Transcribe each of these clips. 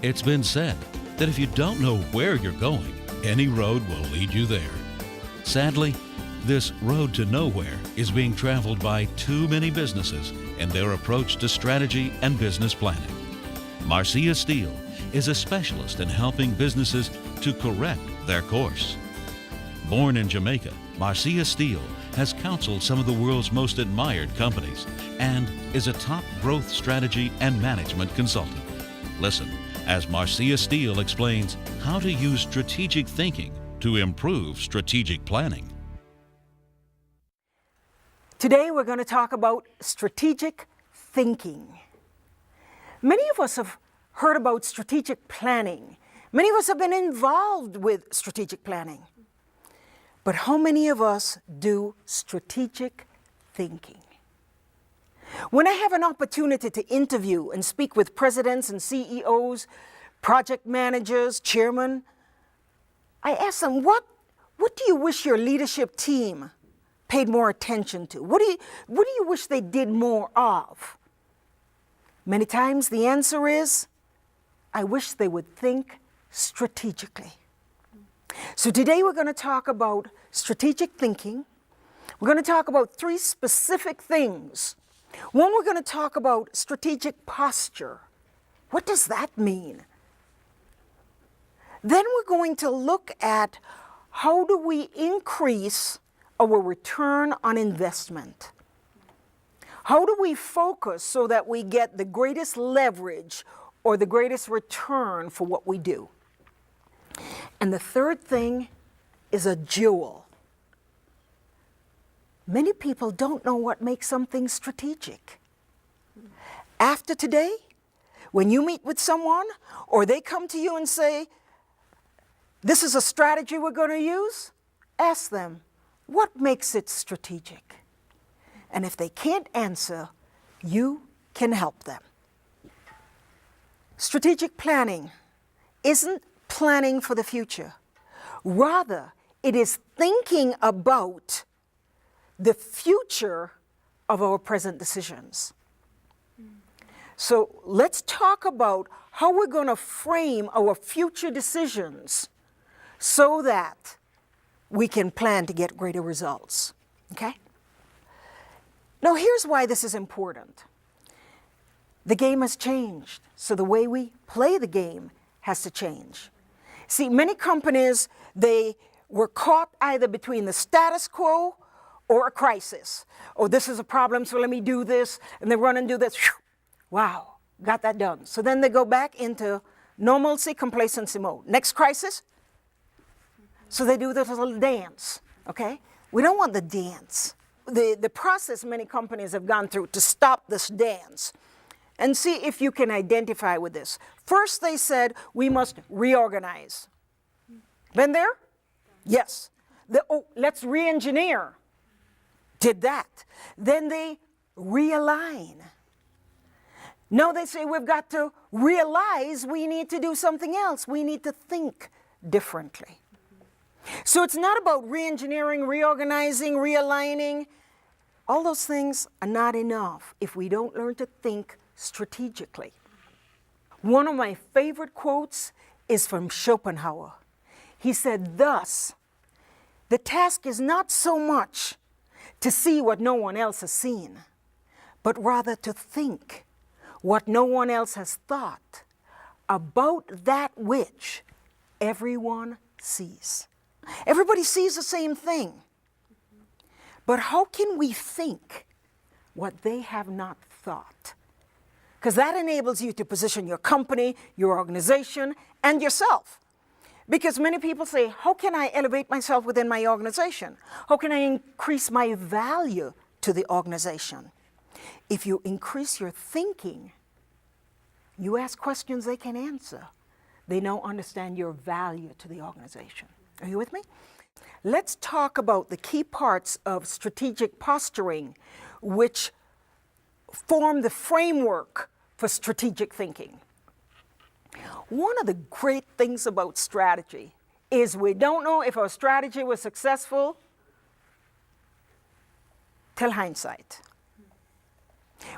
It's been said that if you don't know where you're going, any road will lead you there. Sadly, this road to nowhere is being traveled by too many businesses in their approach to strategy and business planning. Marcia Steele is a specialist in helping businesses to correct their course. Born in Jamaica, Marcia Steele has counseled some of the world's most admired companies and is a top growth strategy and management consultant. Listen as Marcia Steele explains how to use strategic thinking to improve strategic planning. Today we're going to talk about strategic thinking. Many of us have heard about strategic planning. Many of us have been involved with strategic planning. But how many of us do strategic thinking? When I have an opportunity to interview and speak with presidents and CEOs, project managers, chairmen, I ask them, what do you wish your leadership team paid more attention to? What do you wish they did more of? Many times the answer is, I wish they would think strategically. So today we're going to talk about strategic thinking. We're going to talk about 3 specific things. One, we're going to talk about strategic posture. What does that mean? Then we're going to look at how do we increase our return on investment? How do we focus so that we get the greatest leverage or the greatest return for what we do? And the third thing is a jewel. Many people don't know what makes something strategic. After today, when you meet with someone or they come to you and say, this is a strategy we're going to use, ask them, what makes it strategic? And if they can't answer, you can help them. Strategic planning isn't planning for the future. Rather, it is thinking about the future of our present decisions. So let's talk about how we're going to frame our future decisions so that we can plan to get greater results. Okay? Now here's why this is important. The game has changed, so the way we play the game has to change. See, many companies, they were caught either between the status quo or a crisis. Oh, this is a problem, so let me do this, and they run and do this. Wow, got that done. So then they go back into normalcy, complacency mode. Next crisis, so they do this little dance, okay? We don't want the dance. The process many companies have gone through to stop this dance. And see if you can identify with this. First, they said we must reorganize. Been there? Yes. Let's re-engineer. Did that. Then they realign. Now they say we've got to realize we need to do something else. We need to think differently. So it's not about re-engineering, reorganizing, realigning. All those things are not enough if we don't learn to think strategically. One of my favorite quotes is from Schopenhauer. He said, thus, the task is not so much to see what no one else has seen, but rather to think what no one else has thought about that which everyone sees. Everybody sees the same thing. But how can we think what they have not thought? Because that enables you to position your company, your organization, and yourself. Because many people say, how can I elevate myself within my organization? How can I increase my value to the organization? If you increase your thinking, you ask questions they can answer. They now understand your value to the organization. Are you with me? Let's talk about the key parts of strategic posturing, which form the framework for strategic thinking. One of the great things about strategy is we don't know if our strategy was successful till hindsight.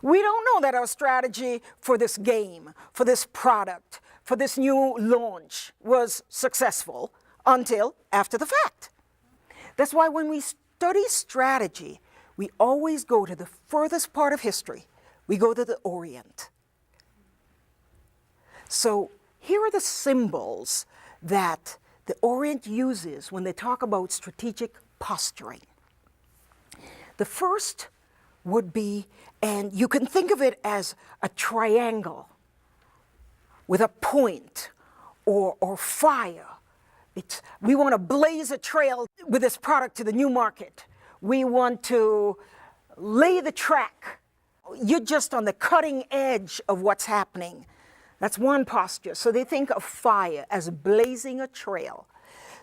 We don't know that our strategy for this game, for this product, for this new launch was successful until after the fact. That's why when we study strategy, we always go to the furthest part of history. We go to the Orient. So here are the symbols that the Orient uses when they talk about strategic posturing. The first would be, and you can think of it as a triangle with a point or fire. We want to blaze a trail with this product to the new market. We want to lay the track. You're just on the cutting edge of what's happening. That's one posture. So they think of fire as blazing a trail.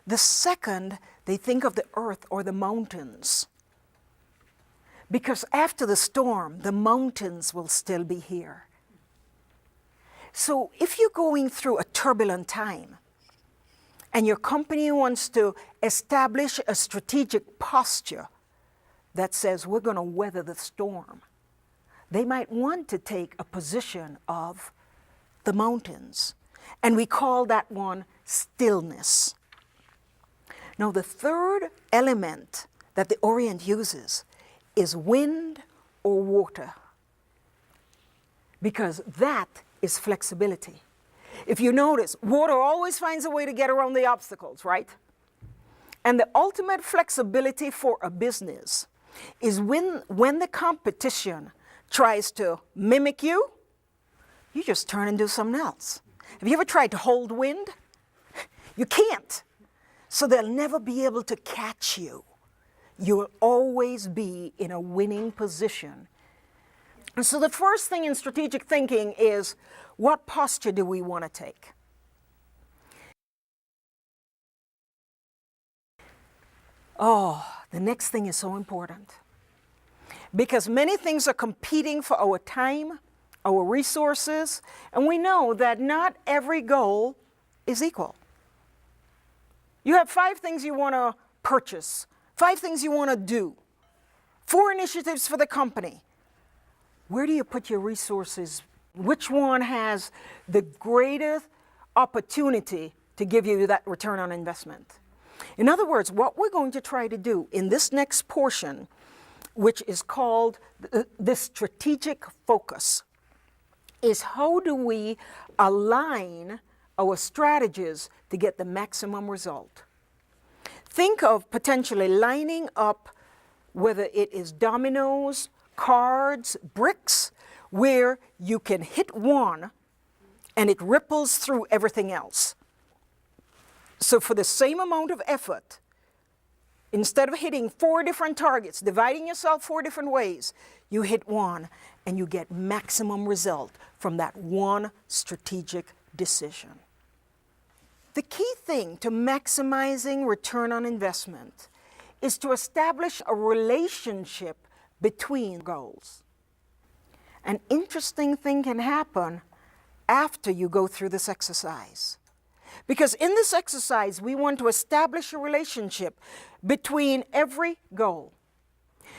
The second, they think of the earth or the mountains. Because after the storm, the mountains will still be here. So if you're going through a turbulent time and your company wants to establish a strategic posture that says we're going to weather the storm, they might want to take a position of the mountains. And we call that one stillness. Now, the third element that the Orient uses is wind or water, because that is flexibility. If you notice, water always finds a way to get around the obstacles, right? And the ultimate flexibility for a business is when the competition tries to mimic you, you just turn and do something else. Have you ever tried to hold wind? You can't. So they'll never be able to catch you. You'll always be in a winning position. And so the first thing in strategic thinking is, what posture do we want to take? Oh, the next thing is so important. Because many things are competing for our time, our resources, and we know that not every goal is equal. You have 5 things you want to purchase, 5 things you want to do, 4 initiatives for the company. Where do you put your resources? Which one has the greatest opportunity to give you that return on investment? In other words, what we're going to try to do in this next portion, which is called the strategic focus, is how do we align our strategies to get the maximum result? Think of potentially lining up, whether it is dominoes, cards, bricks, where you can hit one and it ripples through everything else. So for the same amount of effort, instead of hitting 4 different targets, dividing yourself 4 different ways, you hit one and you get maximum result from that one strategic decision. The key thing to maximizing return on investment is to establish a relationship between goals. An interesting thing can happen after you go through this exercise. Because in this exercise, we want to establish a relationship between every goal.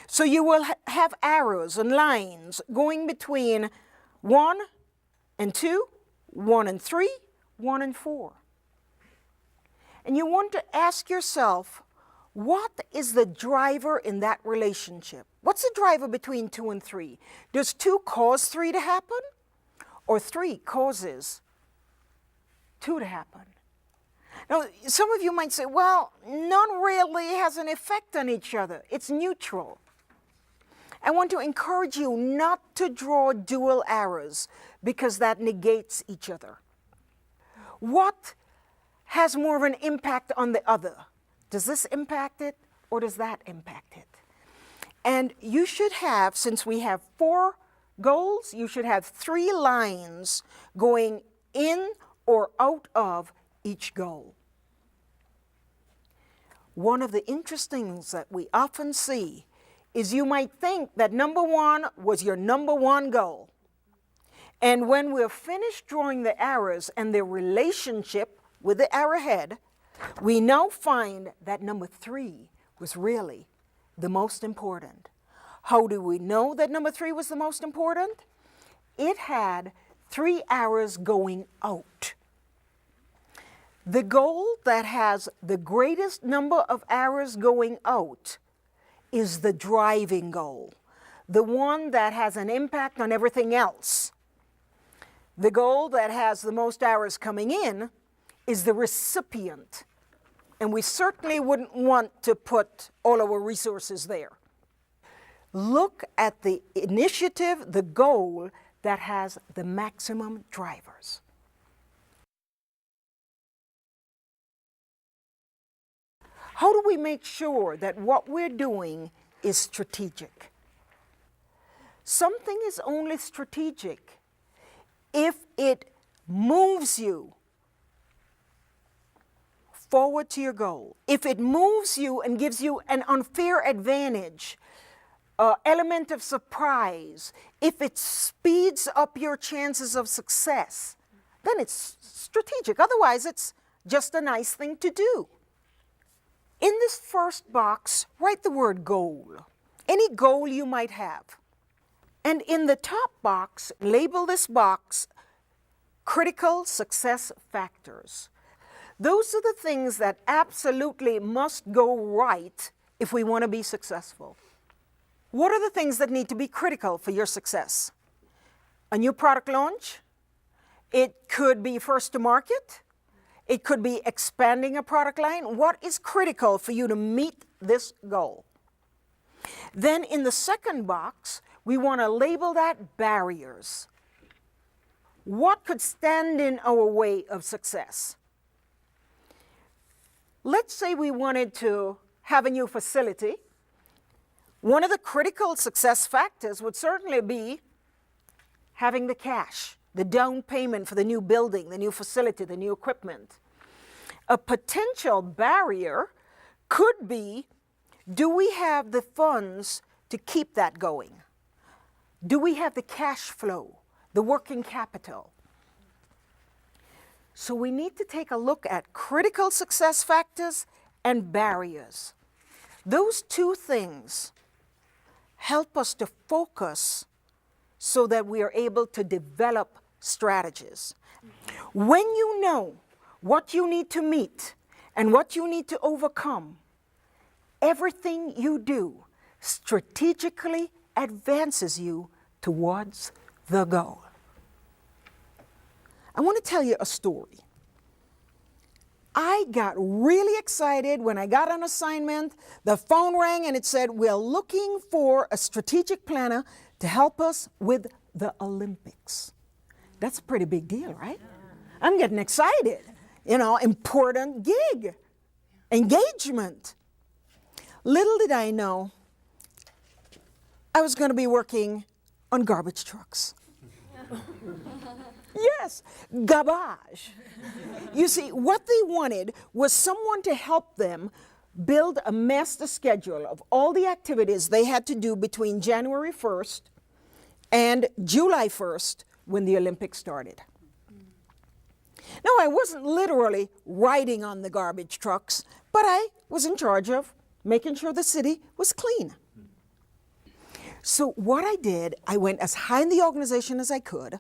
So you will have arrows and lines going between 1 and 2, 1 and 3, 1 and 4. And you want to ask yourself, what is the driver in that relationship? What's the driver between 2 and 3? Does 2 cause 3 to happen? Or 3 causes 2 to happen? Now, some of you might say, well, none really has an effect on each other. It's neutral. I want to encourage you not to draw dual arrows because that negates each other. What has more of an impact on the other? Does this impact it or does that impact it? And you should have, since we have 4 goals, you should have 3 lines going in or out of each goal. One of the interesting things that we often see is you might think that number 1 was your number 1 goal. And when we're finished drawing the arrows and their relationship with the arrowhead, we now find that number 3 was really the most important. How do we know that number 3 was the most important? It had 3 arrows going out The goal that has the greatest number of hours going out is the driving goal, the one that has an impact on everything else. The goal that has the most hours coming in is the recipient, and we certainly wouldn't want to put all our resources there. Look at the initiative, the goal that has the maximum drivers. How do we make sure that what we're doing is strategic? Something is only strategic if it moves you forward to your goal, if it moves you and gives you an unfair advantage, element of surprise, if it speeds up your chances of success, then it's strategic. Otherwise, it's just a nice thing to do. In this first box, write the word goal, any goal you might have. And in the top box, label this box critical success factors. Those are the things that absolutely must go right if we want to be successful. What are the things that need to be critical for your success? A new product launch. It could be first to market. It could be expanding a product line. What is critical for you to meet this goal? Then in the second box, we want to label that barriers. What could stand in our way of success? Let's say we wanted to have a new facility. One of the critical success factors would certainly be having the cash, the down payment for the new building, the new facility, the new equipment. A potential barrier could be, do we have the funds to keep that going? Do we have the cash flow, the working capital? So we need to take a look at critical success factors and barriers. Those two things help us to focus so that we are able to develop strategies. When you know what you need to meet and what you need to overcome, everything you do strategically advances you towards the goal. I want to tell you a story. I got really excited when I got an assignment. The phone rang and it said, we're looking for a strategic planner to help us with the Olympics. That's a pretty big deal, right? I'm getting excited. You know, important gig, engagement. Little did I know, I was going to be working on garbage trucks. Yes, garbage. You see, what they wanted was someone to help them build a master schedule of all the activities they had to do between January 1st and July 1st when the Olympics started. Now, I wasn't literally riding on the garbage trucks, but I was in charge of making sure the city was clean. So what I did, I went as high in the organization as I could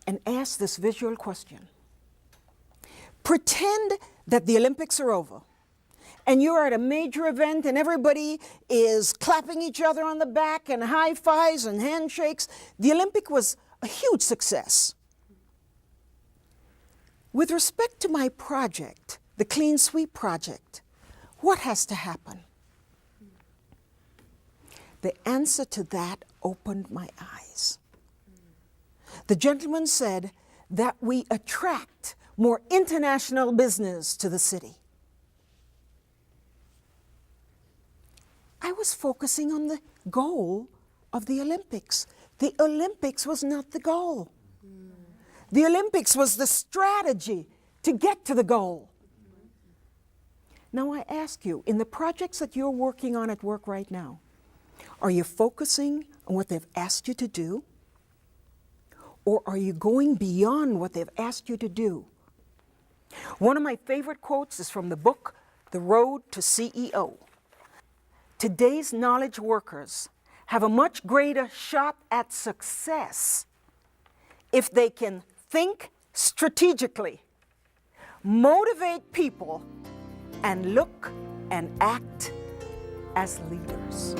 and asked this visual question. Pretend that the Olympics are over and you're at a major event and everybody is clapping each other on the back and high fives and handshakes. The Olympic was a huge success. With respect to my project, the Clean Sweep project, what has to happen? The answer to that opened my eyes. The gentleman said that we attract more international business to the city. I was focusing on the goal of the Olympics. The Olympics was not the goal. The Olympics was the strategy to get to the goal. Now I ask you, in the projects that you're working on at work right now, are you focusing on what they've asked you to do? Or are you going beyond what they've asked you to do? One of my favorite quotes is from the book, The Road to CEO. Today's knowledge workers have a much greater shot at success if they can think strategically motivate people, and look and act as leaders.